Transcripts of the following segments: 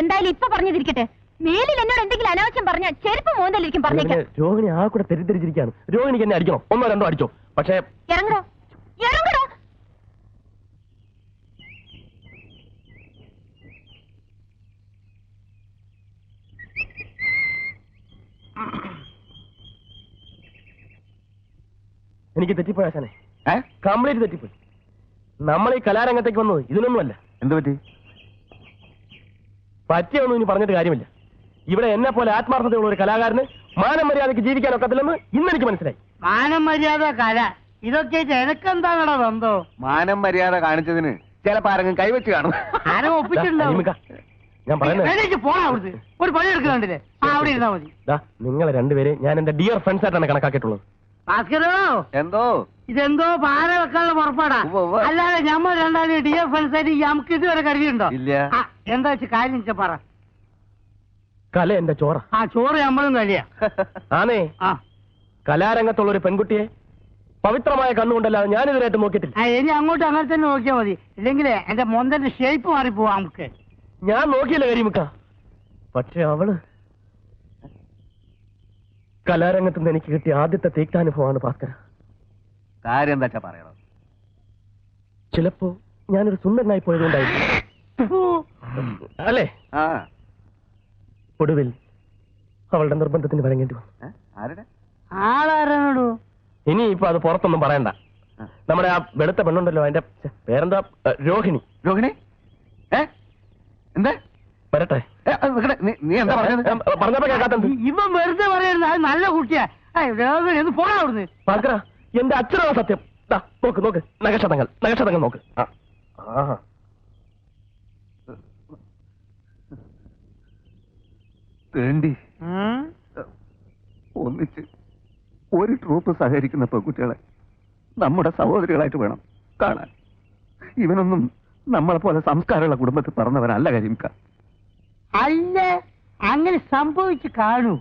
എന്തായാലും ഇപ്പൊ പറഞ്ഞിരിക്കട്ടെ. മേലിൽ എന്നോട് എന്തെങ്കിലും അനാവശ്യം പറഞ്ഞാൽ ചെരുപ്പ് മോന്തലിരിക്കും പറഞ്ഞേക്കാം. രോഹിണി ആ കൂടെ തെറ്റിദ്ധരിച്ചിരിക്കുകയാണ്. രോഹിണിക്ക് എന്നെ അടിക്കണം, 1 2 അടിച്ചോ. പക്ഷേ ഇറങ്ങടോ, ഇറങ്ങടോ. എനിക്ക് തെറ്റിപ്പോയി ആശാനെ, കംപ്ലീറ്റ് തെറ്റിപ്പോയി. നമ്മൾ ഈ കലാരംഗത്തേക്ക് വന്നത് ഇതിനൊന്നുമല്ല. എന്ത് പറ്റി? പറ്റിയൊന്നും ഇനി പറഞ്ഞിട്ട് കാര്യമില്ല. ഇവിടെ എന്നെ പോലെ ആത്മാർത്ഥതയുള്ള ഒരു കലാകാരന് മാനം മര്യാദയ്ക്ക് ജീവിക്കാൻ ഒക്കത്തില്ലെന്ന് ഇന്നെനിക്ക് മനസ്സിലായി. മാനം മര്യാദ കല ഇതൊക്കെ എനക്കെന്താണോ ബന്ധോ? മാനം മര്യാദ കാണിച്ചതിന് ചിലപ്പോ ആരെങ്കിലും കൈവച്ച് കാണും. ആരും ഒപ്പിച്ചിട്ടുണ്ടാവും. ഞാൻ പറയുന്നത് പോണ അവിടുത്തെ ഒരു പണി എടുക്കുന്നുണ്ടല്ലേ, അവിടെ ഇരുന്നാ മതി. നിങ്ങളെ രണ്ടുപേരെ ഞാൻ എന്റെ ഡിയർ ഫ്രണ്ട്സ് ആയിട്ടാണ് കണക്കാക്കിയിട്ടുള്ളത്. ഭാസ്കരോ, എന്തോ ഇതെന്തോ പാര വെക്കാനുള്ള പുറപ്പാടാ. അല്ലാതെ ഞമ്മ രണ്ടാലും ഡിയർ ഫ്രണ്ട്സ് ആയിട്ട് നമുക്ക് ഇതുവരെ കരുതിയുണ്ടോ? ഇല്ല. എന്താ വെച്ച് കാര്യം പറ. കല എന്റെ ചോറ. ആ ചോറ് നമ്മളും കഴിയാ. ആണേ, കലാരംഗത്തുള്ള ഒരു പെൺകുട്ടിയെ പവിത്രമായ കണ്ണുകൊണ്ടല്ലാതെ ഞാനിതുവരായിട്ട് നോക്കിയിട്ടില്ല. ഇനി അങ്ങോട്ട് അങ്ങനെ തന്നെ നോക്കിയാൽ മതി, ഇല്ലെങ്കിലേ എന്റെ മൊന്തന്റെ ഷേപ്പ് മാറിപ്പോവാ. നമുക്ക് ഞാൻ നോക്കിയില്ല കരിമുക്ക, പക്ഷെ അവള് കലാരംഗത്ത് നിന്ന് എനിക്ക് കിട്ടിയ ആദ്യത്തെ തീക്താനുഭവമാണ് ഭാസ്കര. കാര്യം എന്താ പറയണോ? ചിലപ്പോ ഞാനൊരു സുന്ദരനായി പോയതുകൊണ്ടായിരിക്കും അല്ലേ? ഒടുവിൽ അവളുടെ നിർബന്ധത്തിന് വഴങ്ങേണ്ടി വന്നു. ആളാരാണോ? ഇനി ഇപ്പൊ അത് പുറത്തൊന്നും പറയണ്ട. നമ്മുടെ ആ വെളുത്ത പെണ്ണുണ്ടല്ലോ, അതിന്റെ പേരെന്താ? രോഹിണി. രോഹിണി എന്താ? വരട്ടെ. നീ എന്താ പറഞ്ഞപ്പോ കേൾക്കാത്ത ഇവൻ വെറുതെ പറയുന്നത്. അത് നല്ല കുട്ടിയാ. രോഹിണി ഒന്ന് പോടാ അവിടുന്ന്. ഭാസ്കര, എന്റെ അച്ഛനാണ് സത്യം. നോക്ക് നോക്ക്, നഗക്ഷതങ്ങൾ നോക്ക്. വേണ്ടി ഒന്നിച്ച് ഒരു ട്രൂപ്പ് സഹകരിക്കുന്ന പെൺകുട്ടികളെ നമ്മുടെ സഹോദരികളായിട്ട് വേണം കാണാൻ. ഇവനൊന്നും നമ്മളെ പോലെ സംസ്കാരമുള്ള കുടുംബത്തിൽ പറഞ്ഞവനല്ല കരിമിക്ക. അല്ല, അങ്ങനെ സംഭവിച്ചു കാണൂ.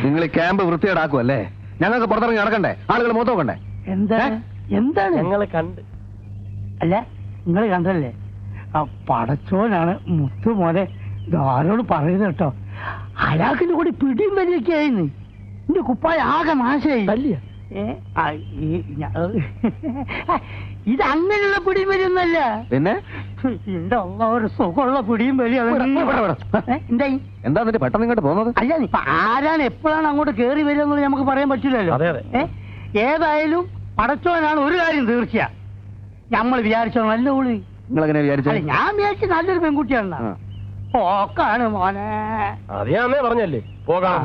നിങ്ങൾ ക്യാമ്പ് വൃത്തിയേടാക്കുമല്ലേ? ഞങ്ങൾക്ക് പുറത്തിറങ്ങി നടക്കണ്ടേ? ആളുകൾ മുഖത്ത് നോക്കണ്ടേ? എന്താണ് ഞങ്ങളെ കണ്ട്? അല്ല, നിങ്ങൾ കണ്ടല്ലേ? ആ പടച്ചോനാണ് മുത്തു മോനെ ആരോട് പറയുന്നത് കേട്ടോ. അയാൾക്കിന്റെ കൂടി പിടിയും വലിയൊക്കെ ആയിരുന്നു. എന്റെ കുപ്പായ ആകെ നാശമായി. തല്ലിയ ഇതങ്ങനെയുള്ള പിടിയും വലിയൊന്നല്ല. പിന്നെ എന്റെ ഒരു സുഖമുള്ള പിടിയും വലിയ. എന്തായി? എന്താ പെട്ടെന്ന് ഇങ്ങോട്ട് പോകുന്നത്? അല്ല, ഇപ്പൊ ആരാണ് എപ്പോഴാണ് അങ്ങോട്ട് കേറി വരിക എന്നുള്ളത് നമുക്ക് പറയാൻ പറ്റില്ലല്ലോ. ഏതായാലും പടച്ചോനാണ് ഒരു കാര്യം തീർച്ചയാ. നമ്മൾ വിചാരിച്ചോ നല്ല ഉള്ളി. നിങ്ങളെങ്ങനെ വിചാരിച്ചു? ഞാൻ വിചാരിച്ച നല്ലൊരു പെൺകുട്ടിയാണ്. പോക്കാണ് മോനെ. അത് ഞാൻ പറഞ്ഞല്ലേ പോകാം.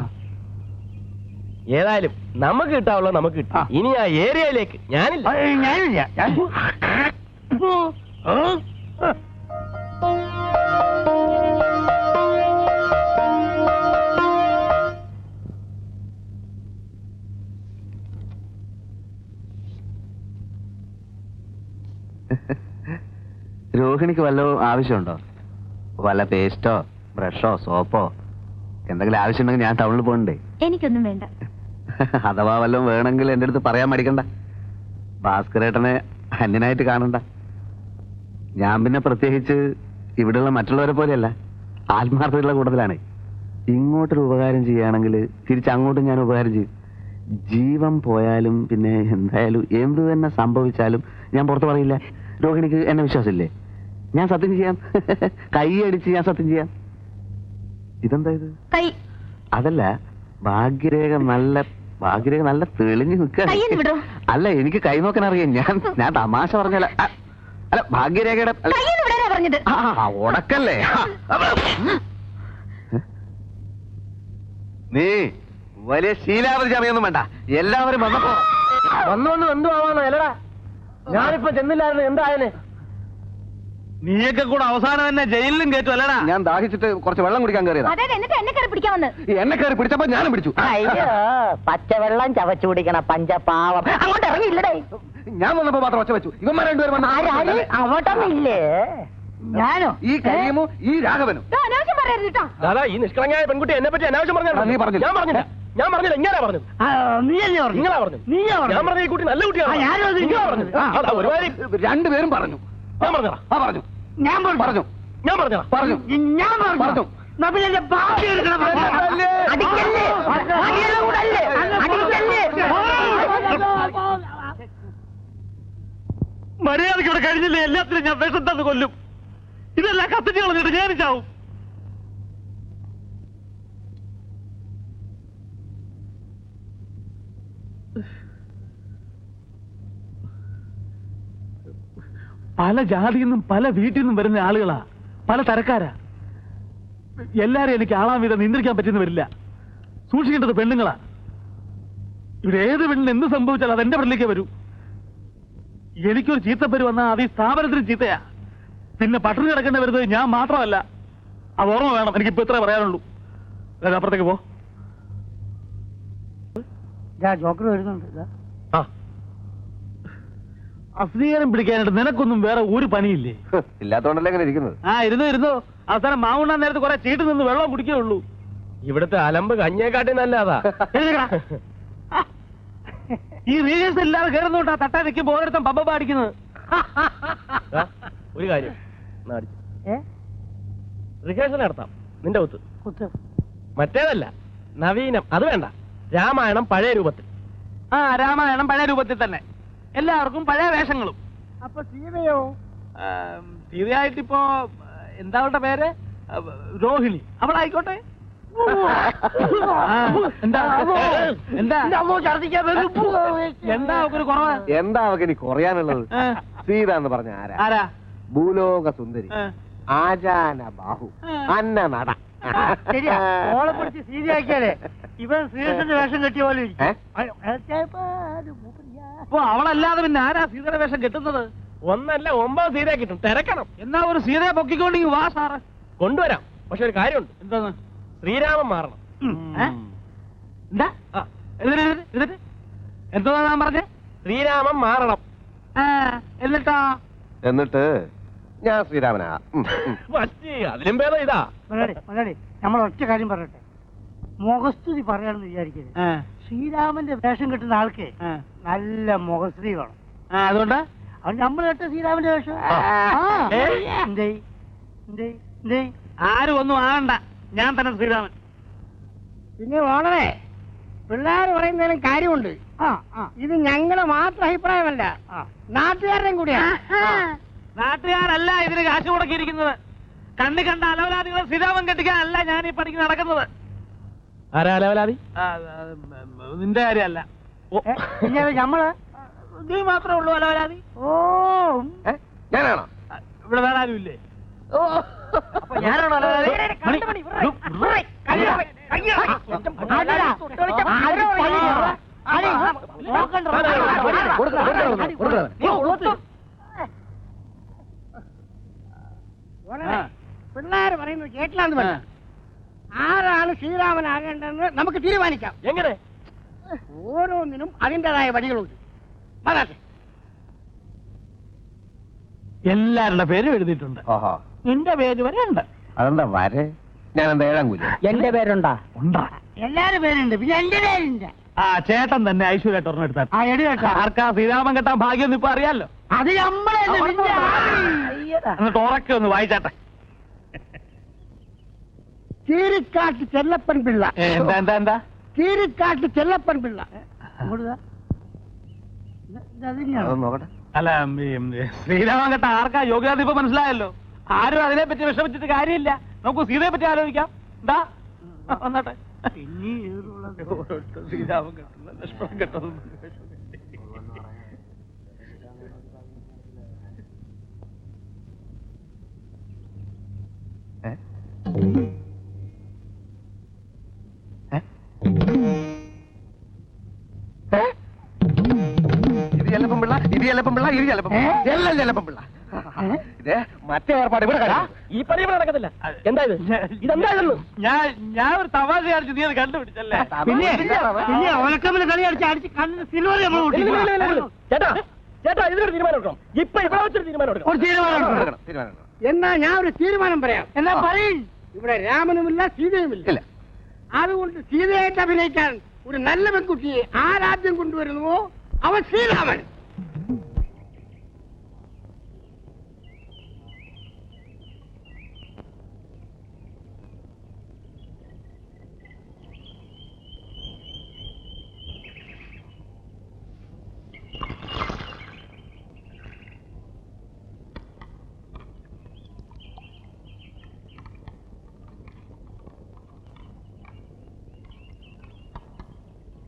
ഏതായാലും നമുക്ക് കിട്ടാവുള്ള നമുക്ക് കിട്ടാം. ഇനി ആ ഏരിയയിലേക്ക് ഞാനില്ല. രോഹിണിക്ക് വല്ലതും ആവശ്യമുണ്ടോ? വല്ല പേസ്റ്റോ ബ്രഷോ സോപ്പോ എന്തെങ്കിലും ആവശ്യമുണ്ടെങ്കിൽ ഞാൻ ടൗണിൽ പോകണ്ടേ? എനിക്കൊന്നും വേണ്ട. അഥവാ വല്ലതും വേണമെങ്കിൽ എന്റെ അടുത്ത് പറയാൻ മടിക്കണ്ട. ഭാസ്കരേട്ടനെ അന്യനായിട്ട് കാണണ്ട. ഞാൻ പിന്നെ പ്രത്യേകിച്ച് ഇവിടെയുള്ള മറ്റുള്ളവരെ പോലെയല്ല, ആത്മാർത്ഥതയുള്ള കൂട്ടത്തിലാണ്. ഇങ്ങോട്ടൊരു ഉപകാരം ചെയ്യുകയാണെങ്കിൽ തിരിച്ചങ്ങോട്ടും ഞാൻ ഉപകാരം ചെയ്യും. ജീവൻ പോയാലും പിന്നെ എന്തായാലും എന്ത് തന്നെ സംഭവിച്ചാലും ഞാൻ പുറത്ത് പറയില്ല. രോഹിണിക്ക് എന്നെ വിശ്വാസമില്ലേ? ഞാൻ സത്യം ചെയ്യാം. കൈ അടിച്ച് ഞാൻ സത്യം ചെയ്യാം. ഇതെന്താ ഇത്? അതല്ല, ഭാഗ്യരേഖ നല്ല തെളിഞ്ഞു നിൽക്കുക. അല്ല, എനിക്ക് കൈ നോക്കാൻ അറിയാം. ഞാൻ തമാശ പറഞ്ഞല്ല. അല്ല, ഭാഗ്യരേഖയുടെ ഉടക്കല്ലേ? നീ വലിയ ശീലാവധി ചമയൊന്നും വേണ്ട. എല്ലാവരും വന്നപ്പോ വന്നു എന്തു ആവാന്നോ? അല്ലടാ, ഞാനിപ്പോ ചെന്നില്ലായിരുന്നു. എന്തായാലേ നീയൊക്കെ കൂടെ അവസാനം തന്നെ ജയിലിലും കയറ്റും അല്ലടാ. ഞാൻ ദാഹിച്ചിട്ട് കുറച്ച് വെള്ളം കുടിക്കാൻ കയറിയതാ. അതെ, എന്നിട്ട് എന്നെ കയറി പിടിക്കാൻ വന്ന്. ഈ എന്നെ കയറി പിടിച്ചപ്പോ ഞാനും പിടിച്ചു. അയ്യോ പച്ചവെള്ളം ചവച്ചു കുടിക്കണ പഞ്ചപാവം അങ്ങോട്ട് ഇറങ്ങിയില്ലടേ. ഞാൻ വന്നപ്പോ മാത്രം ഒച്ച വെച്ചു. ഇവന്മാർ രണ്ടുപേരും അങ്ങോട്ടൊന്നും ഇല്ലേ? ഞാനോ? ഈ കരീമും ഈ രാഘവനും. ദാ, അനാവശ്യം പറയരുത് കേട്ടോ. ദാദാ, ഈ നിഷ്കളങ്കയായ പെൺകുട്ടി എന്നെ പറ്റി അനാവശ്യം നീ പറഞ്ഞു. പറഞ്ഞില്ല. ഞാൻ പറഞ്ഞില്ല. ഇങ്ങനെ പറഞ്ഞത്. നീയല്ലേ പറഞ്ഞു? നിങ്ങളാ പറഞ്ഞു. നീയാ ഞാൻ പറഞ്ഞു. പറഞ്ഞ ഈ കുട്ടി നല്ല കുട്ടിയാണ്. ആ, ഞാനും അത് നിങ്ങളാ പറഞ്ഞത്. അതാ, ഒരുമാതിരി രണ്ടുപേരും പറഞ്ഞു. ഞാൻ പറഞ്ഞതാ. പറഞ്ഞു. ഞാൻ പറഞ്ഞു. പറഞ്ഞു. ഞാൻ പറഞ്ഞതാ. പറഞ്ഞു. ഞാൻ പറഞ്ഞു. പറഞ്ഞു. നബി എന്റെ ബാക്കി എടുക്കണം. അടിക്കല്ലേ അടിയുടെ കൂടല്ലേ അടിക്കല്ലേ. മര്യാദയ്ക്ക് ഇവിടെ കഴിഞ്ഞില്ലേ എല്ലാത്തിനും ഞാൻ വിഷം തന്ന് കൊല്ലും. ഇതെല്ലാം കത്തിച്ച് കളഞ്ഞിട്ട് ഞാൻ ചാവും. പല ജാതിയിൽ നിന്നും പല വീട്ടിൽ നിന്നും വരുന്ന ആളുകളാ, പല തരക്കാരാ. എല്ലാരും എനിക്ക് ആളാൻ വിധം നിയന്ത്രിക്കാൻ പറ്റുന്ന വരില്ല. സൂക്ഷിക്കേണ്ടത് പെണ്ണുങ്ങളാ. ഇവിടെ ഏത് പെണ്ണിന് എന്ത് സംഭവിച്ചാലും അതെന്റെ പെണ്ണിലേക്ക് വരൂ. എനിക്കൊരു ചീത്തപ്പേര് വന്നാൽ അത് ഈ സ്ഥാപനത്തിന് ചീത്തയാ. പിന്നെ പട്ടിണി കിടക്കേണ്ടി വരുന്നത് ഞാൻ മാത്രമല്ല. അത് ഓർമ്മ വേണം. എനിക്കിപ്പോ ഇത്രേ പറയാനുള്ളൂ. അപ്പുറത്തേക്ക് പോ. ജോക്കർ വരുന്നുണ്ട്. ആ, അസ്വീകാരം പിടിക്കാനായിട്ട് നിനക്കൊന്നും വേറെ ഒരു പണിയില്ലേ? ഇല്ലാത്തോണ്ടല്ലേ ഇങ്ങനെ ഇരിക്കുന്നത്. ഇരുന്നു അവസാനം മാവുണ്ണാൻ നേരത്ത് കുറെ ചീട്ട് നിന്ന് വെള്ളം കുടിക്കുകയുള്ളൂ. ഇവിടുത്തെ അലമ്പ് കഞ്ഞേക്കാട്ടി നല്ലതാ. ഈ റീൽസ് ഇല്ലാതെ കയറുന്നോണ്ടാ തട്ടാ നിൽക്കുമ്പോ ഓരോരുത്തം പമ്പ പാടിക്കുന്നത്. ഒരു കാര്യം റിഹേഴ്സൽ നടത്താം നിന്റെ ഒത്ത്. മറ്റേതല്ല, നവീനം. അത് വേണ്ട. രാമായണം പഴയ രൂപത്തിൽ. രാമായണം പഴയ രൂപത്തിൽ തന്നെ. എല്ലാവർക്കും പഴയ വേഷങ്ങളും. അപ്പൊ സീതയോ? സീതയായിട്ടിപ്പോ എന്താ അവളുടെ പേര്? രോഹിണി. അവളായിക്കോട്ടെ. എന്താ എന്താ അവക്കൊരു കുറവ്? എന്താ അവക്ക് ഇനി കുറയാനുള്ളത്? സീത എന്ന് പറഞ്ഞ ആരാ? ഭൂലോക സുന്ദരി, ആചാന ബാഹു, അന്ന നട. ശരിയാ, ഓളെ പിടിച്ച് സീതയാക്കിയാലേ ഇവൻ ശ്രീകൃഷ്ണന്റെ വേഷം കെട്ടിയ പോലെ അപ്പൊ അവളല്ലാതെ പിന്നെ ആരാ സീതയുടെ വേഷം കെട്ടുന്നത്? ഒന്നല്ല 9 സീതയെ കിട്ടും. തിരക്കണം. എന്നാ ഒരു സീതയെ പൊക്കിക്കൊണ്ടെങ്കിൽ വാ സാറ്. കൊണ്ടുവരാം. പക്ഷെ ഒരു കാര്യമുണ്ട്. എന്താന്ന്? ശ്രീരാമൻ മാറണം. എന്താ എന്നിട്ട് എന്താ ഞാൻ പറഞ്ഞേ? ശ്രീരാമൻ മാറണം. എന്നിട്ട് ഞാൻ ശ്രീരാമനാ. അതിലും ഭേദം ഇതാ. മലയാളി നമ്മൾ ഒറ്റ കാര്യം പറയട്ടെ. മുഖസ്തുതി പറയാണെന്ന് വിചാരിക്കരുത്. ശ്രീരാമന്റെ വേഷം കിട്ടുന്ന ആൾക്ക് നല്ല മുഖസ്തുതി വേണം. അതുകൊണ്ട് അവൻ നമ്മൾ കേട്ട ശ്രീരാമന്റെ വേഷം. ആരും ഒന്നും ആകണ്ട. ഞാൻ തന്നെ ശ്രീരാമൻ. പിന്നെ വളരെ പിള്ളേർ പറയുന്നതിലും കാര്യമുണ്ട്. ഇത് ഞങ്ങളുടെ മാത്രം അഭിപ്രായമല്ല, നാട്ടുകാരുടെയും കൂടിയാണ്. നാട്ടുകാരല്ല ഇതിന് കാശ് മുടക്കിയിരിക്കുന്നത്. കണ്ണി കണ്ട അലവലാദികളെ ശ്രീരാമൻ കെട്ടിക്കാനല്ല ഞാൻ ഈ പണിക്ക് നടക്കുന്നത്. ആരാ അലവലാതി? നിന്റെ കാര്യമല്ല. പിന്നെ നമ്മള് നീ മാത്രമേ ഉള്ളൂ അലവലാതി. ഞാനാണോ? ഇവിടെ വേറെ ആരും ഇല്ലേ? ഞാനാണോ അലവലാതി? പിള്ളേര് പറയുന്നത് കേട്ടില്ലാന്ന് പറഞ്ഞ ആരാണ് ശ്രീരാമനാകേണ്ടതെന്ന് നമുക്ക് തീരുമാനിക്കാം. എങ്ങനെ? ഓരോന്നിനും അതിൻ്റെതായ വഴികളുണ്ട്. എല്ലാവരുടെ പേരും എഴുതിയിട്ടുണ്ട്. ഓഹോ, നിന്റെ പേര് വരെ ഉണ്ട്. അതെന്താ വരെ? ഞാൻ എന്താ 7-ാം കൂലി? എന്റെ പേരുണ്ടാ? ഉണ്ടാ. എല്ലാരും പേരുണ്ട്, പിന്നെ എന്റെ പേരുണ്ട്. ചേട്ടൻ തന്നെ ഐശ്വര്യായിട്ട് ഒരെണ്ണം എടുത്താൽ. ആർക്കാ ശ്രീരാമൻ കെട്ടാൻ ഭാഗ്യം ഇപ്പൊ അറിയാലോ. അത് നമ്മളെ എന്നിട്ട് ഉറക്കെ ഒന്ന് വായിച്ചാട്ടെ. കീരിക്കാട്ട് ചെല്ലപ്പൻ പിള്ള. എന്താ കീരിക്കാട്ട് ചെല്ലപ്പൻ പിള്ള. അതൊന്ന് നോക്കട്ടെ. അല്ല, ശ്രീരാമൻ കെട്ട ആർക്കാ യോഗ്യത ഇപ്പൊ മനസ്സിലായല്ലോ. ആരും അതിനെ പറ്റി വിഷമിച്ചിട്ട് കാര്യമില്ല. നമുക്ക് സീതയെ പറ്റി ആലോചിക്കാം. എന്താ വന്നട്ടെ. ശ്രീരാമൻ കെട്ടുന്ന ലക്ഷ്മണൻ കെട്ടുന്നു. ഇത് ചെല്ലപ്പൻ പിള്ള, ഇത് ചെല്ലപ്പൻ പിള്ള, ഇത് ചെല്ലപ്പൻ പിള്ള, എല്ലാം ചെല്ലപ്പൻ പിള്ള. മറ്റേ ഏർപ്പാട് ഇവിടെ കാണിക്ക്. ഈ പണി ഇവിടെ നടക്കത്തില്ല. എന്താ ഇത്? ഇതെന്താ ഇതെന്ന്? ഞാൻ ഒരു തമാശ കാണിച്ചു, നീ അത് കണ്ടുപിടിച്ചല്ലേ? പിന്നെ ഓലക്കമ്മിൽ കളി അടിച്ച് കണ്ണിന് സിൽവർ നമ്മൾ ഇല്ല, ഇല്ല, ഇല്ല, ഇല്ല, ഇല്ല. ചേട്ടാ ചേട്ടാ ഇതിനൊരു തീരുമാനം എടുക്കണം. ഇപ്പൊ ഇവിടെ വെച്ചൊരു തീരുമാനം എടുക്കണം. ഒരു തീരുമാനം. എന്നാ ഞാൻ ഒരു തീരുമാനം പറയാം. എന്നാ പറയും. ഇവിടെ രാമനുമില്ല സീതയുമില്ല. അതുകൊണ്ട് സീതയായിട്ട് അഭിനയിക്കാൻ ഒരു നല്ല പെൺകുട്ടിയെ ആരാദ്യം കൊണ്ടുവരുന്നുവോ അവൻ ശ്രീരാമൻ.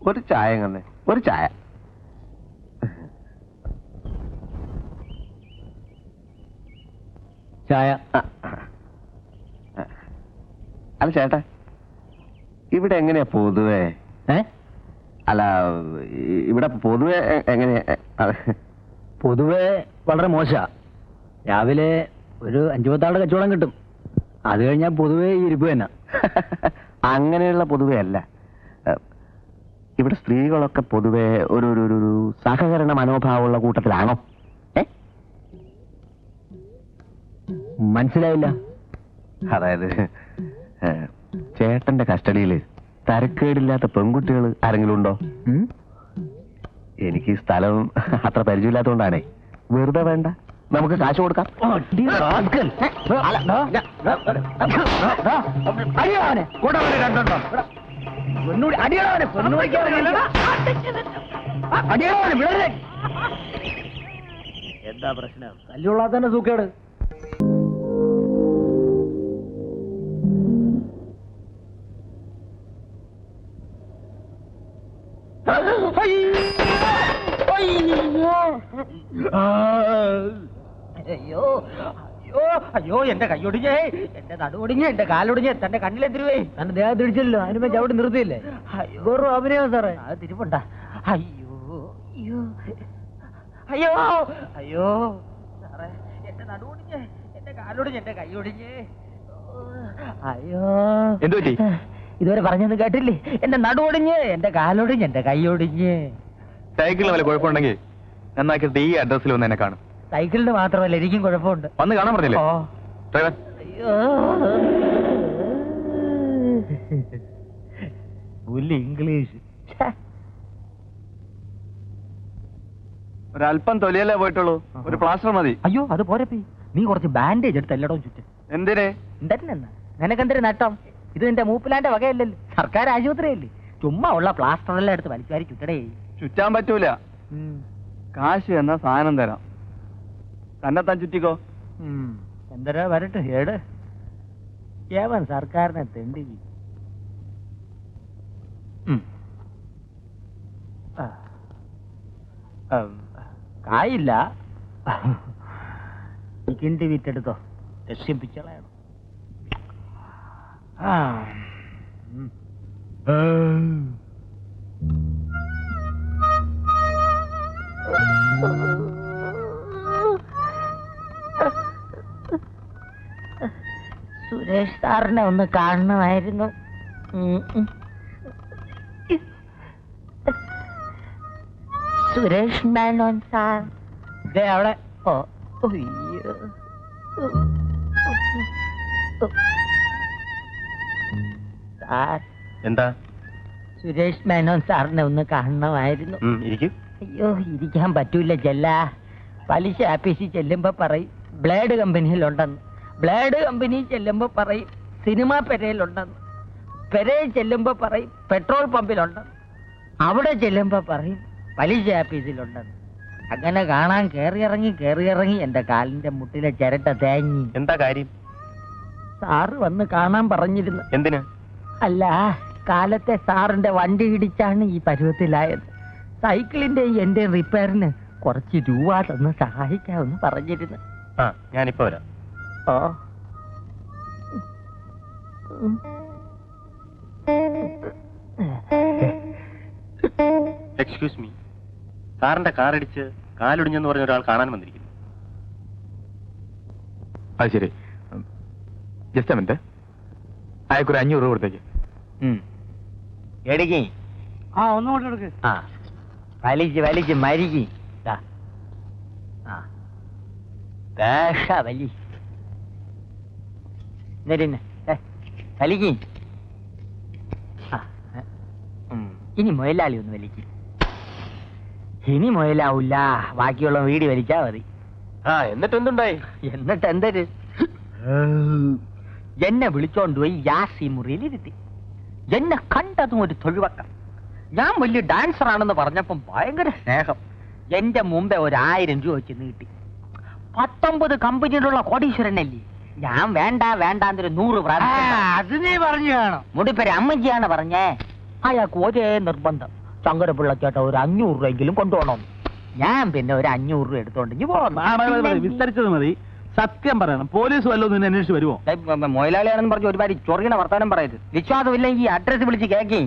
ഒരു ചായ കണ്ണേ, ഒരു ചായ. ചായ. അല്ല ചേട്ടാ, ഇവിടെ എങ്ങനെയാ പൊതുവേ? അല്ല, ഇവിടെ പൊതുവെ എങ്ങനെയാ? പൊതുവെ വളരെ മോശ. രാവിലെ ഒരു 5-10 ആളുടെ കച്ചവടം കിട്ടും. അത് കഴിഞ്ഞാൽ പൊതുവെ ഇരിപ്പ് തന്നെ. അങ്ങനെയുള്ള പൊതുവെ അല്ല. ഇവിടെ സ്ത്രീകളൊക്കെ പൊതുവെ ഒരു സഹകരണ മനോഭാവമുള്ള കൂട്ടത്തിലാണോ? മനസ്സിലായില്ല. അതായത് ചേട്ടന്റെ കസ്റ്റഡിയിൽ തരക്കേടില്ലാത്ത പെൺകുട്ടികൾ ആരെങ്കിലും ഉണ്ടോ? എനിക്ക് ഈ സ്ഥലം അത്ര പരിചയമില്ലാത്തതുകൊണ്ടാണേ. വെറുതെ വേണ്ട, നമുക്ക് കാശ് കൊടുക്കാം. എന്താ പ്രശ്നം? കല്ലുള്ള തന്നെ സൂക്കേട്. അയ്യോ അയ്യോ അയ്യോ, എന്റെ കൈയൊടിഞ്ഞേ, എന്റെ നടുവൊടിഞ്ഞ്, എന്റെ കാലൊടിഞ്ഞ്, തന്റെ കണ്ണിലെത്തിരുവേ. തന്റെ ദേഹം തിരിച്ചല്ലോ, അതിനുമേ ചവിട്ടി നിർത്തിയില്ലേ? വെറും അഭിനയം സാറേ. അത് തിരിപ്പുണ്ട. അയ്യോ അയ്യോ അയ്യോ അയ്യോ സാറേ, എന്റെ നടുവൊടിഞ്ഞ്, എന്റെ കാലൊടിഞ്ഞ്, എന്റെ കൈയൊടിഞ്ഞ്. അയ്യോ, എന്തു പറ്റി? ഇതുവരെ പറഞ്ഞത് കേട്ടില്ലേ? എന്റെ നടുവൊടിഞ്ഞ്, എന്റെ കാലൊടിഞ്ഞ്, എന്റെ കൈയൊടിഞ്ഞ്. സൈക്കിളിന് വല്ല കുഴപ്പമുണ്ടെങ്കിൽ നന്നാക്കിയിട്ട് ഈ അഡ്രസ്സിൽ വന്ന് എന്നെ കാണും. സൈക്കിളിന് മാത്രമല്ല, എനിക്കും കുഴപ്പമുണ്ട്. വന്ന് കാണാൻ പറഞ്ഞില്ലേ? ഓ, ഡ്രൈവർ. അയ്യോ, പുല്ല് ഇംഗ്ലീഷ്. ഒരല്പം തൊലിയല്ലേ പോയിട്ടുള്ളൂ, ഒരു പ്ലാസ്റ്റർ മതി. അയ്യോ, അത് പോരപ്പി. നീ കുറച്ച് ബാൻഡേജ് എടുത്ത് എല്ലായിടവും ചുറ്റും. എന്തിനെ? എന്തെന്നാ നിനക്കെന്തൊരു നട്ടം? ഇത് നിന്റെ മൂപ്പിലാന്റെ വകയല്ലല്ലോ, സർക്കാർ ആശുപത്രിയല്ലേ. ചുമ്മാ ഉള്ള പ്ലാസ്റ്റർ എല്ലാം എടുത്ത് വലിച്ചുവാരി ചുറ്റടേ. ചുറ്റാൻ പറ്റൂല. കാശ് എന്ന സാധനം തരാം, തന്നെത്താൻ ചുറ്റിക്കോ. എന്തരാ വരട്ടെ, ഏട് ഏവൻ സർക്കാരിനെ തെണ്ടി. കായില്ല, കിണ്ടി വിറ്റെടുത്തോ, രക്ഷിപ്പിച്ചളയണം. സുരേഷ് സാറിനെ ഒന്ന് കാണണമായിരുന്നു. സുരേഷ് മേനോൻ സാർ ദേ അവിടെ. ഓ, അയ്യോ. സാർ, എന്താ? സുരേഷ് മേനോൻ സാറിനെ ഒന്ന് കാണണമായിരുന്നു. ഇരിക്കും. അയ്യോ, ഇരിക്കാൻ പറ്റൂല ചെല്ല. പലിശ ആപ്പീസിൽ ചെല്ലുമ്പോ പറയും ബ്ലേഡ് കമ്പനിയിലുണ്ടെന്ന്, ബ്ലേഡ് കമ്പനി ചെല്ലുമ്പോ പറയും സിനിമാ പെരയിലുണ്ടെന്ന്, പെരയിൽ ചെല്ലുമ്പോ പറയും പെട്രോൾ പമ്പിലുണ്ടെന്ന്, അവിടെ ചെല്ലുമ്പോ പറയും പലിശ ആപ്പീസിലുണ്ടെന്ന്. അങ്ങനെ കാണാൻ കേറിയിറങ്ങി എന്റെ കാലിന്റെ മുട്ടിലെ ചിരട്ട തേങ്ങി. എന്താ കാര്യം? സാറ് വന്ന് കാണാൻ പറഞ്ഞിരുന്നു. എന്തിന്? അല്ല, കാലത്തെ സാറിന്റെ വണ്ടി ഇടിച്ചാണ് ഈ പരുവത്തിലായത്. സൈക്കിളിന്റെ എന്റെ റിപ്പയറിന് കുറച്ച് രൂപ തന്ന് സഹായിക്കാമെന്ന് പറഞ്ഞിരുന്നു. ആ, ഞാനിപ്പോ വരാം. ഓ, എക്സ്ക്യൂസ് മീ, സാറിന്റെ കാറടിച്ച് കാലൊടിഞ്ഞെന്ന് പറഞ്ഞ ഒരാൾ കാണാൻ വന്നിരിക്കുന്നു. അത് ശരി. ജസ്റ്റ് മിനിറ്റ്, അയക്കൊരു 500 രൂപ കൊടുത്തേക്ക്. എടുക്കി. ആ ഒന്നും കൊണ്ട് എടുക്ക്. ആ വലിച്ച് മരിക്കി. വലി വലിക്ക്. ഇനി മുയലാളി ഒന്ന് വലിക്ക്. ഇനി മുയലാവൂല, ബാക്കിയുള്ള വീടി വലിച്ചാ മതി. എന്നിട്ട് എന്തുണ്ടായി? എന്നിട്ട് എന്തൊരു എന്നെ വിളിച്ചോണ്ട് പോയി യാസി മുറിയിൽ ഇരുത്തി. എന്നെ കണ്ടതും ഒരു തൊഴിവക്കം. ഞാൻ വലിയ ഡാൻസർ ആണെന്ന് പറഞ്ഞപ്പം ഭയങ്കര സ്നേഹം. എന്റെ മുമ്പേ 1000 രൂപ വെച്ച് നീട്ടി. 19 കമ്പനിയിലുള്ള കോടീശ്വരനല്ലേ. ഞാൻ വേണ്ടാന്നൊരു 100 പ്രാവശ്യം അത് നീ പറഞ്ഞു കാണും. മുടിപ്പേര് അമ്മജിയാണ് പറഞ്ഞേ. അയാൾക്ക് ഒരേ നിർബന്ധം, ശങ്കരപിള്ളച്ചേട്ട ഒരു 500 രൂപയെങ്കിലും കൊണ്ടുപോകണം. ഞാൻ പിന്നെ ഒരു 500 രൂപ എടുത്തോണ്ടെങ്കിൽ പോകണം. വിസ്തരിച്ചത് മതി. സത്യം പറയണം, പോലീസ് വല്ലതും നിന്നെ അന്വേഷിച്ച് വരുമോ? മൊയലാളിയാണെന്ന് പറഞ്ഞ് ഒരുപാട് ചൊറിയണ വർത്താനം പറയരുത്. വിശ്വാസമില്ലെങ്കിൽ അഡ്രസ് വിളിച്ച് കേക്കി.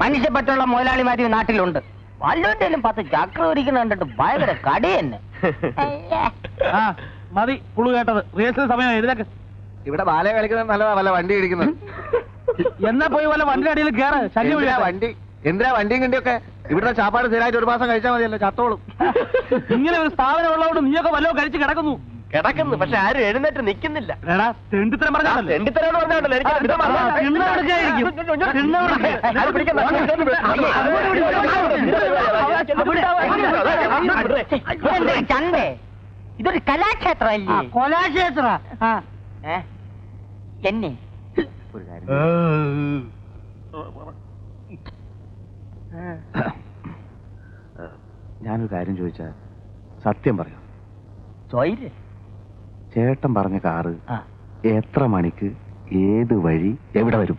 മനുഷ്യപ്പറ്റുള്ള മൊയലാളിമാര് നാട്ടിലുണ്ട്. വല്ലോണ്ടേലും 10 ചക്ര ഒരിക്കലും കണ്ടിട്ട് ഭയങ്കര കടി തന്നെ. ആ മതി പുളു കേട്ടത്. റിഹേഴ്സൽ സമയം ഇതിലൊക്കെ. ഇവിടെ ബാല കളിക്കുന്നത് നല്ലതാ, വല്ല വണ്ടി ഇടിക്കുന്നത്. എന്നാ പോയി വല്ല വണ്ടിയുടെ അടിയിൽ കയറ്. ശല്യം എന്തിനാ വണ്ടി, എന്തിനാ വണ്ടിയും കിണ്ടിയൊക്കെ? ഇവിടുത്തെ ചാപ്പാട് സ്ഥിരമായിട്ട് 1 മാസം കഴിച്ചാൽ മതിയല്ലോ, ചത്തോളും. ഇങ്ങനെ ഒരു സ്ഥാപനം ഉള്ളതുകൊണ്ട് നീയൊക്കെ വല്ലതും കഴിച്ച് കിടക്കുന്നു. പക്ഷെ ആരും എഴുന്നേറ്റ് നിൽക്കുന്നില്ല. എടാ തെണ്ടിത്തരം പറഞ്ഞാലേ. ചന്തേ, ഇതൊരു കലാക്ഷേത്രമല്ലേ? കൊലാക്ഷേത്ര. എന്നെ ഒരു കാര്യം, ഞാനൊരു കാര്യം ചോദിച്ചാ സത്യം പറയാം. ചോയില് ചേട്ടൻ പറഞ്ഞ കാറ് ആ എത്ര മണിക്ക്, ഏത് വഴി, എവിടെ വരും?